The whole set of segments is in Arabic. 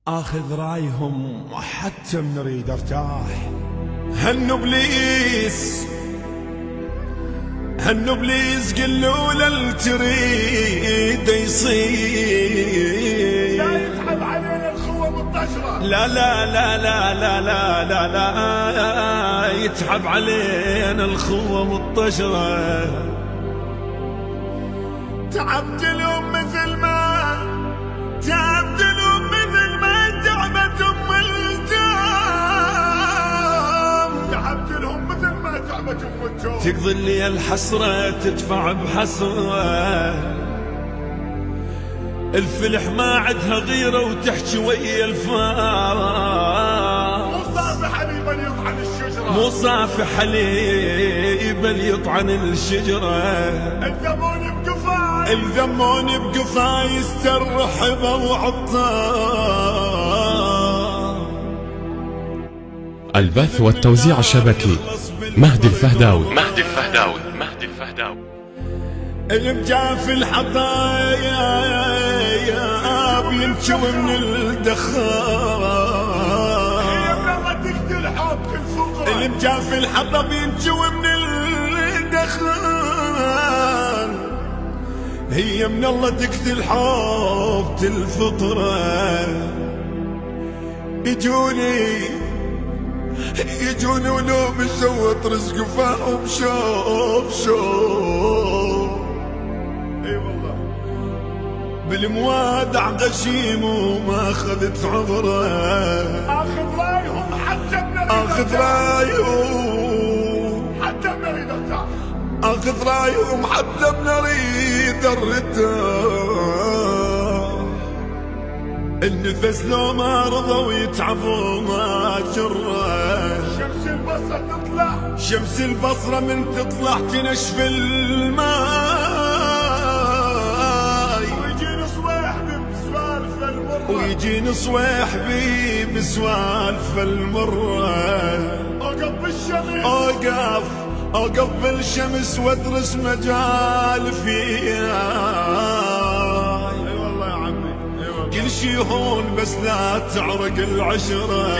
اخذ رايهم حتى من اريد ارتاح. هالنبليس قلوا له تريد يصير، لا يسحب علينا الخوة منتشرة. لا لا لا لا لا لا لا لا يتعب علينا الخوة منتشرة. تعبت لهم مثل ما تعبت لهم مثل ما تعبت ام الجام، تعبت لهم مثل ما تعبت ام الجام. تقضي لي الحسرة تدفع بحسرة، الفلح ما عدها غيرة وتحكي ويا الفار. مصافح حليب يطعن الشجرة، مصافح حليب يطعن الشجرة. الذمون بقفاي الذمون بقفاي يسترحبه وعطار. البث والتوزيع الشبكي مهدي الفهداوي. المجاف الحطايا بينشو من الدخان. هي بلغة تقتل حب الفقر، المجاف الحطا بينشو من الدخان. هي من الله تقتل حب الفطرة. يجوني ولو مسوت رزق فاهم شوف اي والله بالموادع غشيم وما اخذت عبره. اخذ رايهم حتى بنريد اخذ رايهم حتى بنريد ارتاح. اخذ رايهم حتى بنريد الرتاح. النفس لو ما رضوا يتعبوا ما جره. شمس البصرة تطلع، شمس البصرة من تطلع تنشف الماي. ويجيني صويح بسوالف المرة. اوقف بالشمس، اوقف بالشمس وادرس مجال فيها. كل شي هون بس لا تعرق العشرة.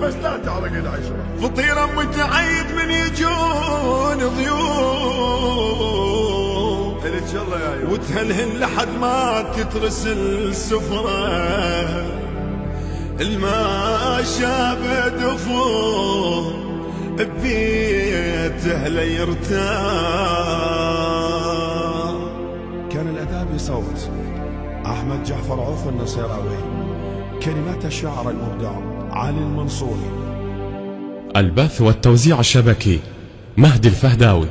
بس لا تعرق العشرة. فطيرة متعيد من يجون ضيوف، ان شاء الله يا يوم وتهلهل لحد ما تترس السفرة. الماء شاب دفوه ببيته ليرتاح. كان الأداء بصوت أحمد جعفر عوف النصيراوي، كلمات الشاعر المبدع علي المنصوري. البث والتوزيع الشبكي مهدي الفهداوي.